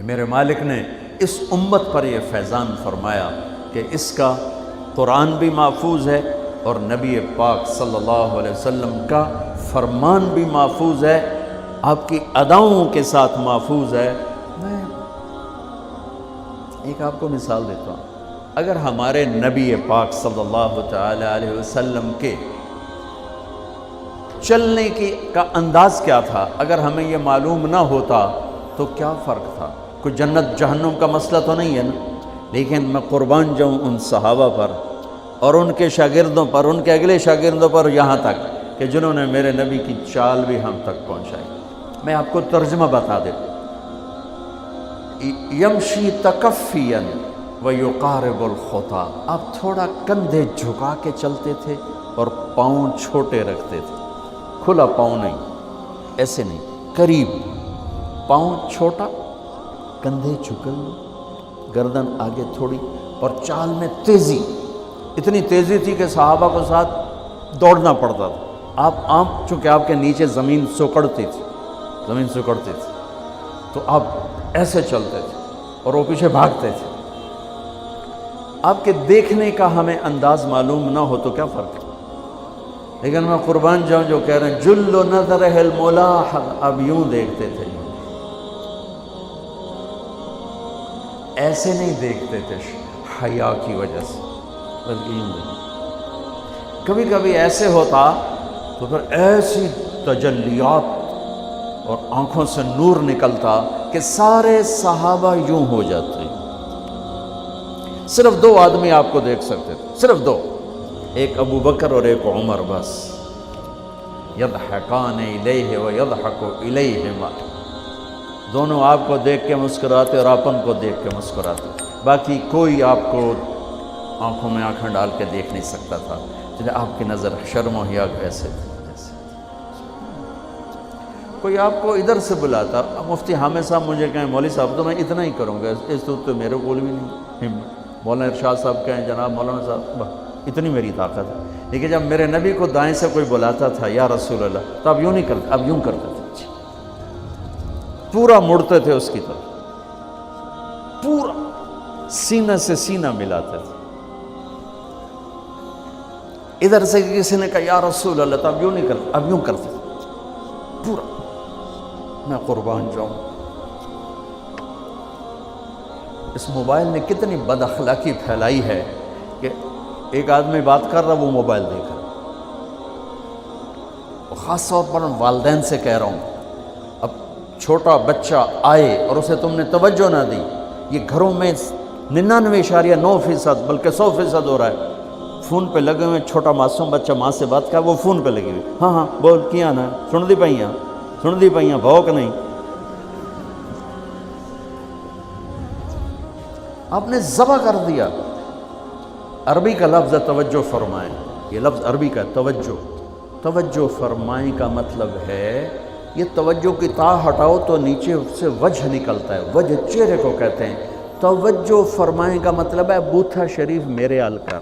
میرے مالک نے اس امت پر یہ فیضان فرمایا کہ اس کا قرآن بھی محفوظ ہے اور نبی پاک صلی اللہ علیہ وسلم کا فرمان بھی محفوظ ہے، آپ کی اداؤں کے ساتھ محفوظ ہے۔ میں ایک آپ کو مثال دیتا ہوں، اگر ہمارے نبی پاک صلی اللہ تعالی علیہ وسلم کے چلنے کا انداز کیا تھا، اگر ہمیں یہ معلوم نہ ہوتا تو کیا فرق تھا؟ کوئی جنت جہنم کا مسئلہ تو نہیں ہے نا، لیکن میں قربان جاؤں ان صحابہ پر اور ان کے شاگردوں پر، ان کے اگلے شاگردوں پر، یہاں تک کہ جنہوں نے میرے نبی کی چال بھی ہم تک پہنچائی۔ میں آپ کو ترجمہ بتا دوں، یمشی تکفیا ویقارب الخطا، آپ تھوڑا کندھے جھکا کے چلتے تھے اور پاؤں چھوٹے رکھتے تھے، کھلا پاؤں نہیں، ایسے نہیں، قریب، پاؤں چھوٹا، کندھے جھکل، گردن آگے تھوڑی، اور چال میں تیزی، اتنی تیزی تھی کہ صحابہ کو ساتھ دوڑنا پڑتا تھا۔ آپ چونکہ آپ کے نیچے زمین سکڑتی تھی، تو آپ ایسے چلتے تھے اور وہ پیچھے بھاگتے تھے۔ آپ کے دیکھنے کا ہمیں انداز معلوم نہ ہو تو کیا فرق ہے؟ لیکن میں قربان جاؤں جو کہہ رہے ہیں جل نظرہ الملاحظ، اب یوں دیکھتے تھے، ایسے نہیں دیکھتے تھے حیا کی وجہ سے، بلکہ یوں دیکھتے۔ کبھی کبھی ایسے ہوتا تو پھر ایسی تجلیات اور آنکھوں سے نور نکلتا کہ سارے صحابہ یوں ہو جاتے۔ صرف دو آدمی آپ کو دیکھ سکتے تھے، صرف دو، ایک ابو بکر اور ایک عمر، بس۔ یضحکان الیہ ویضحک الیہما، دونوں آپ کو دیکھ کے مسکراتے اور آپن کو دیکھ کے مسکراتے، باقی کوئی آپ کو آنکھوں میں آنکھیں ڈال کے دیکھ نہیں سکتا تھا، جنہیں آپ کی نظر شرم و حیا ایسے تھی۔ کوئی آپ کو ادھر سے بلاتا، مفتی حامد صاحب مجھے کہیں مولوی صاحب تو میں اتنا ہی کروں گا، اس تو میرے کو بھی نہیں، مولانا ارشاد صاحب کہیں جناب مولانا صاحب، اتنی میری طاقت ہے۔ لیکن جب میرے نبی کو دائیں سے کوئی بلاتا تھا یا رسول اللہ، تو اب یوں نہیں کرتے، اب یوں کرتے تھے، پورا مڑتے تھے اس کی طرف، پورا سینہ سے سینہ ملاتے تھے۔ ادھر سے کسی نے کہا یا رسول اللہ، تو اب یوں نہیں کرتے، اب یوں کرتے تھے پورا۔ میں قربان جاؤں، اس موبائل نے کتنی بد اخلاقی پھیلائی ہے کہ ایک آدمی بات کر رہا، وہ موبائل دیکھ رہا۔ خاص طور پر والدین سے کہہ رہا ہوں، اب چھوٹا بچہ آئے اور اسے تم نے توجہ نہ دی، یہ گھروں میں 99.9% بلکہ 100% ہو رہا ہے، فون پہ لگے ہوئے، چھوٹا معصوم بچہ ماں سے بات کر، وہ فون پہ لگے ہوئے، ہاں ہاں بول کیا نا، سن دی پئیاں بھوک نہیں۔ آپ نے ذبح کر دیا۔ عربی کا لفظ ہے توجہ فرمائیں، یہ لفظ عربی کا توجہ فرمائیں کا مطلب ہے، یہ توجہ کی تا ہٹاؤ تو نیچے سے وجہ نکلتا ہے، وجہ چہرے کو کہتے ہیں۔ توجہ فرمائیں کا مطلب ہے بوتھا شریف میرے ال کر،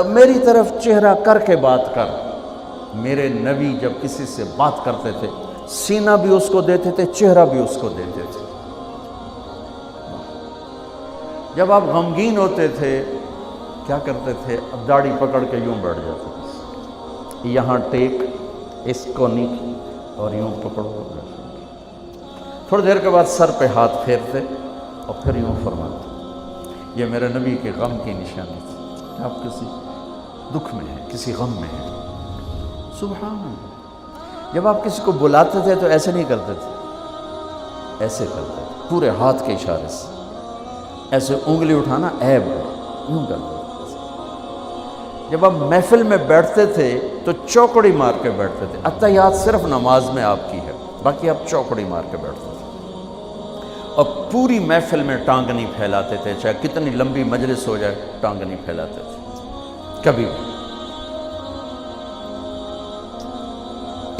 میری طرف چہرہ کر کے بات کر۔ میرے نبی جب کسی سے بات کرتے تھے، سینہ بھی اس کو دیتے تھے، چہرہ بھی اس کو دیتے تھے۔ جب آپ غمگین ہوتے تھے کیا کرتے تھے؟ اب داڑھی پکڑ کے یوں بیٹھ جاتے تھے، یہاں ٹیک، اس کو نیچے، اور یوں پکڑو۔ تھوڑی دیر کے بعد سر پہ ہاتھ پھیرتے اور پھر یوں فرماتے۔ یہ میرے نبی کے غم کی نشانی تھی، آپ کسی دکھ میں ہیں، کسی غم میں ہیں۔ سبحان اللہ۔ جب آپ کسی کو بلاتے تھے تو ایسے نہیں کرتے تھے، ایسے کرتے تھے، پورے ہاتھ کے اشارے سے، ایسے انگلی اٹھانا عیب ہے، یوں کرتے تھے۔ جب آپ محفل میں بیٹھتے تھے تو چوکڑی مار کے بیٹھتے تھے، اتحیات صرف نماز میں آپ کی ہے، باقی آپ چوکڑی مار کے بیٹھتے تھے، اور پوری محفل میں ٹانگ نہیں پھیلاتے تھے، چاہے کتنی لمبی مجلس ہو جائے ٹانگ نہیں پھیلاتے تھے کبھی بھی۔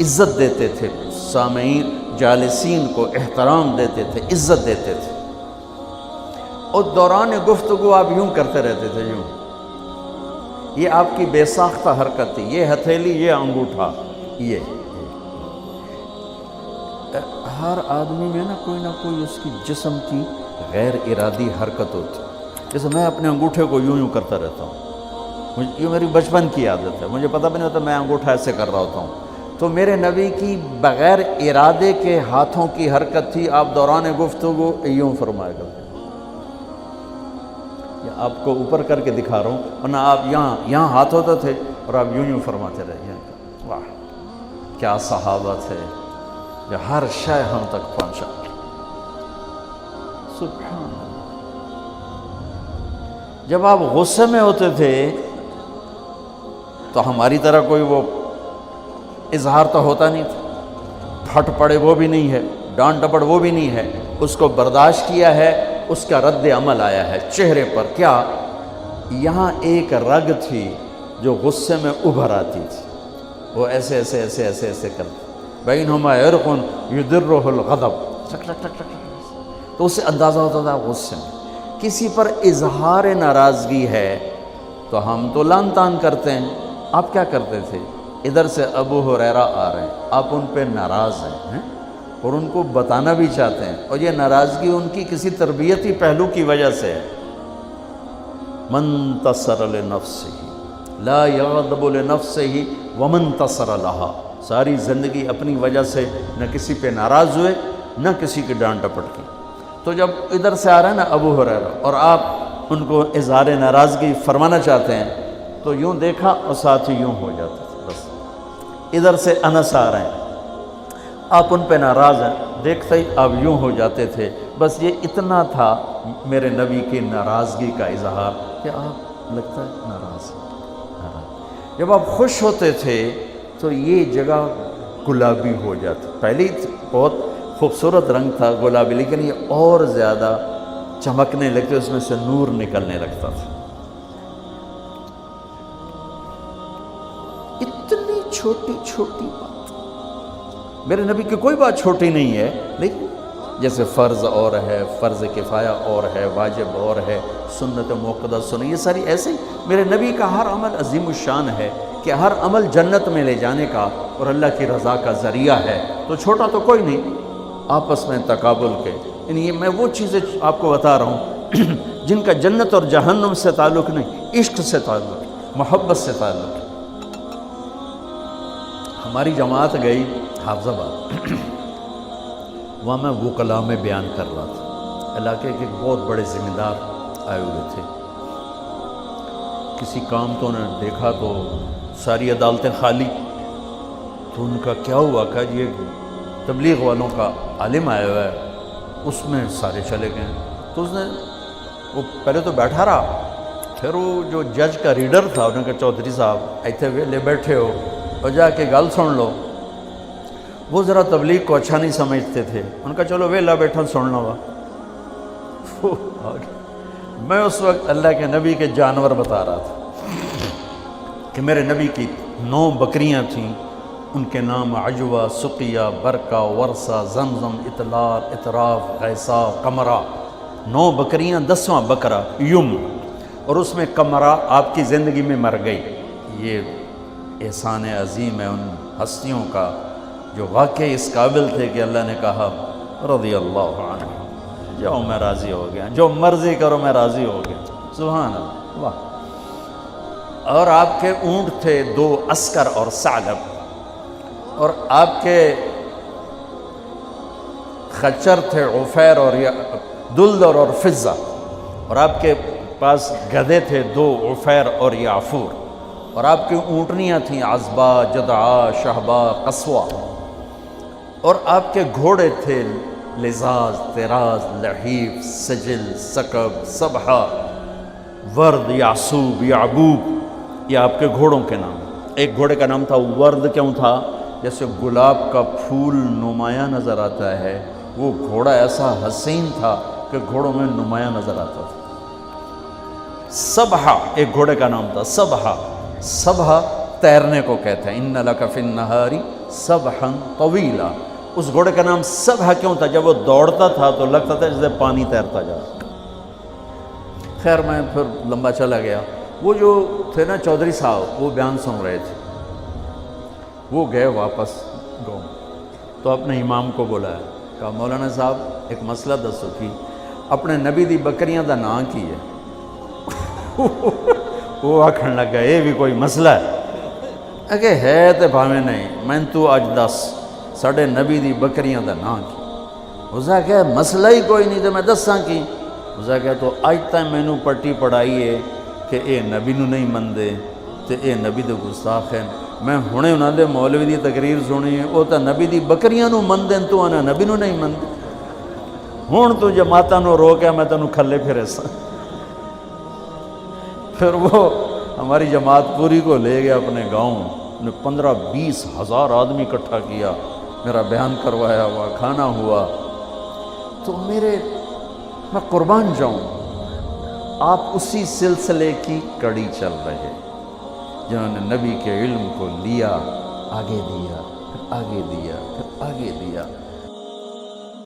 عزت دیتے تھے، سامعین جالسین کو احترام دیتے تھے، عزت دیتے تھے، اور دوران گفتگو آپ یوں کرتے رہتے تھے، یوں۔ یہ آپ کی بے ساختہ حرکت تھی، یہ ہتھیلی، یہ انگوٹھا، یہ ہر آدمی میں نہ کوئی اس کی جسم کی غیر ارادی حرکت ہوتی ہے. جیسے میں اپنے انگوٹھے کو یوں کرتا رہتا ہوں، یہ میری بچپن کی عادت ہے، مجھے پتہ بھی نہیں ہوتا میں انگوٹھا ایسے کر رہا ہوتا ہوں. تو میرے نبی کی بغیر ارادے کے ہاتھوں کی حرکت تھی. آپ دوران گفتگو یوں فرمایا کرتے. آپ کو اوپر کر کے دکھا رہا ہوں، ورنہ آپ یہاں ہاتھ ہوتے تھے اور آپ یوں فرماتے رہے. واہ کیا صحابہ تھے جو ہر شے ہم تک پہنچا. سبحان اللہ. جب آپ غصے میں ہوتے تھے تو ہماری طرح کوئی وہ اظہار تو ہوتا نہیں تھا، پھٹ پڑے وہ بھی نہیں ہے، ڈانٹ ڈپٹ وہ بھی نہیں ہے. اس کو برداشت کیا ہے، اس کا رد عمل آیا ہے چہرے پر. کیا یہاں ایک رگ تھی جو غصے میں ابھر آتی تھی، وہ ایسے ایسے ایسے ایسے ایسے کرتی. بینہما عرق یدرہ الغضب، تو اسے اندازہ ہوتا تھا غصے میں کسی پر اظہار ناراضگی ہے تو ہم تو لان تان کرتے ہیں. آپ کیا کرتے تھے؟ ادھر سے ابو ہریرہ آ رہے ہیں، آپ ان پہ ناراض ہیں اور ان کو بتانا بھی چاہتے ہیں، اور یہ ناراضگی ان کی کسی تربیتی پہلو کی وجہ سے ہے. من تصر لنفسہ لا یغضب لنفسہ ومن تصر لہا. ساری زندگی اپنی وجہ سے نہ کسی پہ ناراض ہوئے نہ کسی کی ڈانٹ ڈپٹ کی. تو جب ادھر سے آ رہا ہے نا ابو ہریرہ اور آپ ان کو اظہار ناراضگی فرمانا چاہتے ہیں تو یوں دیکھا اور ساتھ ہی یوں ہو جاتا تھا. بس ادھر سے انس آ رہے ہیں، آپ ان پہ ناراض ہیں، دیکھتے ہی آپ یوں ہو جاتے تھے. بس یہ اتنا تھا میرے نبی کی ناراضگی کا اظہار کہ آپ لگتا ہے ناراض. جب آپ خوش ہوتے تھے تو یہ جگہ گلابی ہو جاتی. پہلی بہت خوبصورت رنگ تھا گلابی، لیکن یہ اور زیادہ چمکنے لگتے، اس میں سے نور نکلنے لگتا تھا. اتنی چھوٹی چھوٹی بات، میرے نبی کی کوئی بات چھوٹی نہیں ہے، لیکن جیسے فرض اور ہے، فرض کفایہ اور ہے، واجب اور ہے، سنت موقدہ سنت، یہ ساری ایسے ہی. میرے نبی کا ہر عمل عظیم الشان ہے کہ ہر عمل جنت میں لے جانے کا اور اللہ کی رضا کا ذریعہ ہے. تو چھوٹا تو کوئی نہیں، آپس میں تقابل کے. یعنی میں وہ چیزیں آپ کو بتا رہا ہوں جن کا جنت اور جہنم سے تعلق نہیں، عشق سے تعلق، محبت سے تعلق. ہماری جماعت گئی حافظ آباد، وہاں میں وکلا میں بیان کر رہا تھا. علاقے کے بہت بڑے ذمہ دار آئے ہوئے تھے. کسی کام تو نے دیکھا تو ساری عدالتیں خالی. تو ان کا کیا ہوا کہ یہ تبلیغ والوں کا عالم آیا ہوا ہے، اس میں سارے چلے گئے. تو اس نے وہ پہلے تو بیٹھا رہا، پھر وہ جو جج کا ریڈر تھا انہوں نے کہا چودھری صاحب ایتھے ویلے بیٹھے ہو اور جا کے گل سن لو. وہ ذرا تبلیغ کو اچھا نہیں سمجھتے تھے، ان کا چلو ویلا بیٹھا سن لو. میں اس وقت اللہ کے نبی کے جانور بتا رہا تھا کہ میرے نبی کی 9 بکریاں تھیں، ان کے نام عجوہ، سقیہ، برکہ، ورثہ، زمزم، اطلال، اطراف، غیثا، قمرہ. 9 بکریاں، 10واں بکرا یم، اور اس میں قمرہ آپ کی زندگی میں مر گئی. یہ احسان عظیم ہے ان ہستیوں کا جو واقعی اس قابل تھے کہ اللہ نے کہا رضی اللہ عنہ، جاؤ میں راضی ہو گیا، جو مرضی کرو میں راضی ہو گیا. سبحان اللہ. واہ. اور آپ کے اونٹ تھے 2 عسکر اور ثعلب، اور آپ کے خچر تھے عفیر اور دلدر اور فضہ، اور آپ کے پاس گدھے تھے 2 عفیر اور یعفور، اور آپ کی اونٹنیاں تھیں عذبہ، جدعا، شہبہ، قصوہ، اور آپ کے گھوڑے تھے لزاز، تراز، لحیف، سجل، سکب، سبحہ، ورد، یعصوب، یعبوب. یہ آپ کے گھوڑوں کے نام. ایک گھوڑے کا نام تھا ورد. کیوں تھا؟ جیسے گلاب کا پھول نمایاں نظر آتا ہے، وہ گھوڑا ایسا حسین تھا کہ گھوڑوں میں نمایاں نظر آتا تھا. سبحہ ایک گھوڑے کا نام تھا. سبحہ، سبحہ تیرنے کو کہتے ہیں. ان لک فی النہار سبحا طویلا. اس گھوڑے کا نام سبحہ کیوں تھا؟ جب وہ دوڑتا تھا تو لگتا تھا جیسے پانی تیرتا جا. خیر میں پھر لمبا چلا گیا. وہ جو تھے نا چودھری صاحب، وہ بیان سن رہے تھے. وہ گئے واپس گاؤں تو اپنے امام کو بلایا کہا مولانا صاحب ایک مسئلہ دسو کی اپنے نبی دی بکریاں دا نام کی ہے؟ وہ آکھن لگا یہ بھی کوئی مسئلہ ہے کہ ہے تے بھاویں نہیں، میں تو اج دس ساڑھے نبی دی بکریاں دا نام کی؟ اسا کہ مسئلہ ہی کوئی نہیں تو میں دساں کی؟ اسا کہ تو اج تک میں نو پٹی پڑھائی ہے کہ اے نبی نو نہیں مندے تے اے نبی دے گستاخ ہیں، میں ہونے انہاں دے مولوی دی تقریر سنی ہے وہ تا نبی دی بکریاں نو مندیں تو انہاں نبی نو نہیں مندے، ہون تو جماعتاں نو روکیا میں تنو کھلے پھرے سا۔ پھر وہ ہماری جماعت پوری کو لے گیا اپنے گاؤں، نے 15-20 ہزار آدمی اکٹھا کیا، میرا بیان کروایا ہوا، کھانا ہوا۔ تو میں قربان جاؤں، آپ اسی سلسلے کی کڑی چل رہے جنہوں نے نبی کے علم کو لیا، آگے دیا، پھر آگے دیا، پھر آگے دیا۔